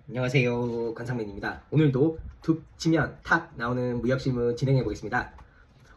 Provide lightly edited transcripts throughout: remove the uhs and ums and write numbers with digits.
안녕하세요, 권상민입니다. 오늘도 툭 치면 탁 나오는 무역실무 진행해 보겠습니다.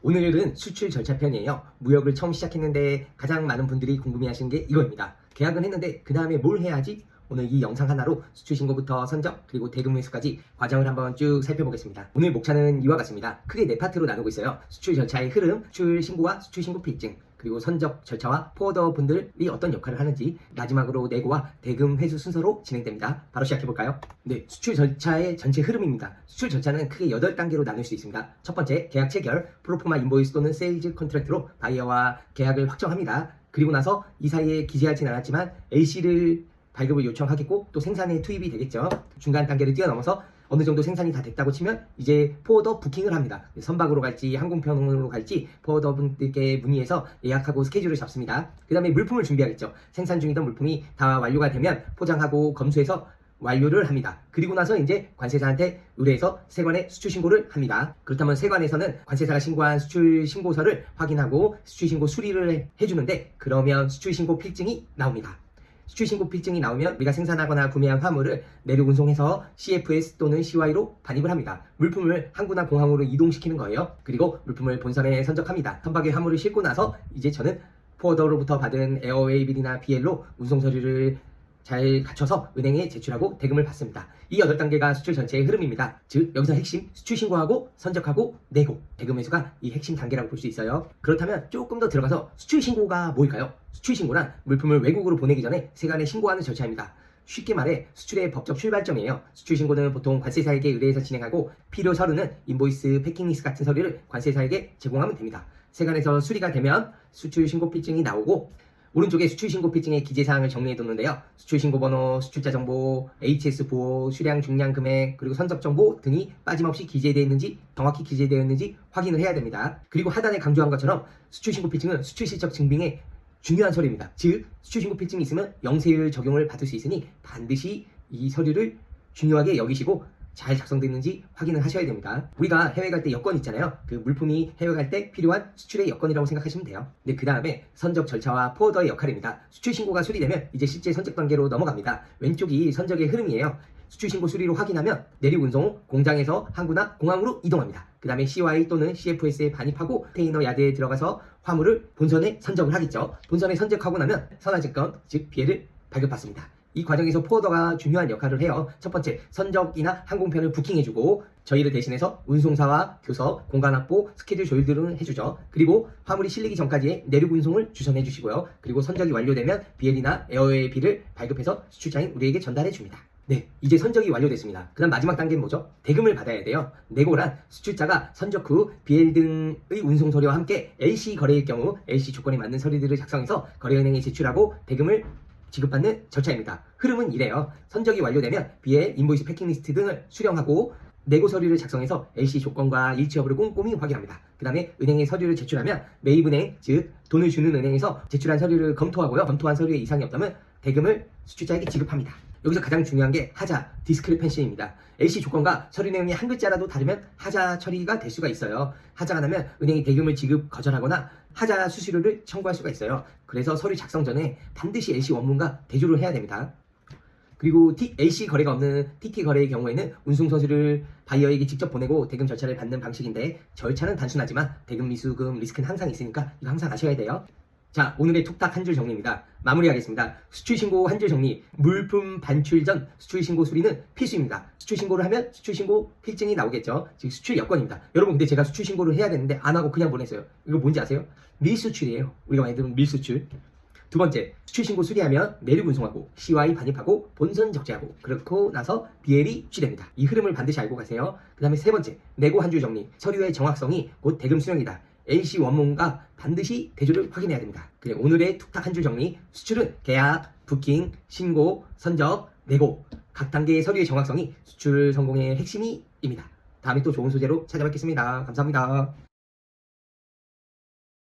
오늘은 수출 절차 편이에요. 무역을 처음 시작했는데 가장 많은 분들이 궁금해하시는 게 이거입니다. 계약은 했는데 그 다음에 뭘 해야 하지? 오늘 이 영상 하나로 수출 신고부터 선적 그리고 대금 회수까지 과정을 한번 쭉 살펴보겠습니다. 오늘 목차는 이와 같습니다. 크게 네 파트로 나누고 있어요. 수출 절차의 흐름, 수출 신고와 수출 신고 필증, 그리고 선적 절차와 포워더 분들이 어떤 역할을 하는지, 마지막으로 내고와 대금 회수 순서로 진행됩니다. 바로 시작해볼까요? 네, 수출 절차의 전체 흐름입니다. 수출 절차는 크게 8단계로 나눌 수 있습니다. 첫 번째, 계약 체결, 프로포마 인보이스 또는 세일즈 컨트랙트로 바이어와 계약을 확정합니다. 그리고 나서 이 사이에 기재하진 않았지만 LC를 발급을 요청하겠고 또 생산에 투입이 되겠죠. 중간 단계를 뛰어넘어서 어느 정도 생산이 다 됐다고 치면 이제 포워더 부킹을 합니다. 선박으로 갈지 항공편으로 갈지 포워더 분들께 문의해서 예약하고 스케줄을 잡습니다. 그 다음에 물품을 준비하겠죠. 생산 중이던 물품이 다 완료가 되면 포장하고 검수해서 완료를 합니다. 그리고 나서 이제 관세사한테 의뢰해서 세관에 수출 신고를 합니다. 그렇다면 세관에서는 관세사가 신고한 수출 신고서를 확인하고 수출 신고 수리를 해주는데, 그러면 수출 신고 필증이 나옵니다. 수출 신고 필증이 나오면 우리가 생산하거나 구매한 화물을 내륙 운송해서 CFS 또는 CY로 반입을 합니다. 물품을 항구나 공항으로 이동시키는 거예요. 그리고 물품을 본선에 선적합니다. 선박에 화물을 싣고 나서 이제 저는 포워더로부터 받은 에어웨이빌이나 BL로 운송 서류를 잘 갖춰서 은행에 제출하고 대금을 받습니다. 이 8단계가 수출 전체의 흐름입니다. 즉 여기서 핵심 수출 신고하고 선적하고 내고 대금 회수가 이 핵심 단계라고 볼 수 있어요. 그렇다면 조금 더 들어가서 수출 신고가 뭘까요? 수출 신고란 물품을 외국으로 보내기 전에 세관에 신고하는 절차입니다. 쉽게 말해 수출의 법적 출발점이에요. 수출 신고는 보통 관세사에게 의뢰해서 진행하고 필요 서류는 인보이스, 패킹리스트 같은 서류를 관세사에게 제공하면 됩니다. 세관에서 수리가 되면 수출 신고 필증이 나오고, 오른쪽에 수출신고 필증의 기재사항을 정리해뒀는데요. 수출신고 번호, 수출자 정보, HS 보호, 수량, 중량, 금액, 그리고 선적 정보 등이 빠짐없이 기재되어 있는지, 정확히 기재되어 있는지 확인을 해야 됩니다. 그리고 하단에 강조한 것처럼 수출신고 필증은 수출실적 증빙의 중요한 서류입니다. 즉 수출신고 필증이 있으면 영세율 적용을 받을 수 있으니 반드시 이 서류를 중요하게 여기시고 잘 작성됐는지 확인을 하셔야 됩니다. 우리가 해외 갈 때 여권 있잖아요. 그 물품이 해외 갈 때 필요한 수출의 여건이라고 생각하시면 돼요. 근데 그 다음에 선적 절차와 포워더의 역할입니다. 수출 신고가 수리되면 이제 실제 선적 단계로 넘어갑니다. 왼쪽이 선적의 흐름이에요. 수출 신고 수리로 확인하면 내륙 운송 후 공장에서 항구나 공항으로 이동합니다. 그 다음에 CY 또는 CFS에 반입하고 컨테이너 야드에 들어가서 화물을 본선에 선적을 하겠죠. 본선에 선적하고 나면 선화증권, 즉 BL을 발급받습니다. 이 과정에서 포워더가 중요한 역할을 해요. 첫 번째, 선적이나 항공편을 부킹해주고 저희를 대신해서 운송사와 교섭, 공간 확보, 스케줄 조율 등을 해주죠. 그리고 화물이 실리기 전까지의 내륙 운송을 주선해 주시고요. 그리고 선적이 완료되면 BL이나 에어웨이비를 발급해서 수출자인 우리에게 전달해 줍니다. 네, 이제 선적이 완료됐습니다. 그 다음 마지막 단계는 뭐죠? 대금을 받아야 돼요. 내고란 수출자가 선적 후 BL 등의 운송 서류와 함께 LC 거래일 경우 LC 조건에 맞는 서류들을 작성해서 거래은행에 제출하고 대금을 지급받는 절차입니다. 흐름은 이래요. 선적이 완료되면 BL, 인보이스, 패킹리스트 등을 수령하고 내고 서류를 작성해서 LC 조건과 일치 여부를 꼼꼼히 확인합니다. 그 다음에 은행에 서류를 제출하면 매입은행, 즉 돈을 주는 은행에서 제출한 서류를 검토하고요. 검토한 서류에 이상이 없다면 대금을 수출자에게 지급합니다. 여기서 가장 중요한 게 하자, 디스크리펜시입니다. LC 조건과 서류 내용이 한 글자라도 다르면 하자 처리가 될 수가 있어요. 하자가 나면 은행이 대금을 지급 거절하거나 하자 수수료를 청구할 수가 있어요. 그래서 서류 작성 전에 반드시 LC 원문과 대조를 해야 됩니다. 그리고 LC 거래가 없는 TT 거래의 경우에는 운송 서류를 바이어에게 직접 보내고 대금 절차를 받는 방식인데, 절차는 단순하지만 대금 미수금 리스크는 항상 있으니까 이거 항상 아셔야 돼요. 자, 오늘의 툭탁 한 줄 정리입니다. 마무리하겠습니다. 수출신고 한 줄 정리. 물품 반출 전 수출신고 수리는 필수입니다. 수출신고를 하면 수출신고 필증이 나오겠죠. 즉 수출 여건입니다. 여러분, 근데 제가 수출신고를 해야 되는데 안 하고 그냥 보냈어요. 이거 뭔지 아세요? 밀수출이에요. 우리가 많이 들은 밀수출. 두 번째, 수출신고 수리하면 내륙 운송하고 CY 반입하고 본선 적재하고 그렇고 나서 BL이 취됩니다. 이 흐름을 반드시 알고 가세요. 그 다음에 세 번째, 내고 한 줄 정리. 서류의 정확성이 곧 대금 수령이다. LC 원문과 반드시 대조를 확인해야 됩니다. 그래, 오늘의 툭탁 한 줄 정리. 수출은 계약, 부킹, 신고, 선적, 내고 각 단계의 서류의 정확성이 수출 성공의 핵심입니다. 다음에 또 좋은 소재로 찾아뵙겠습니다. 감사합니다.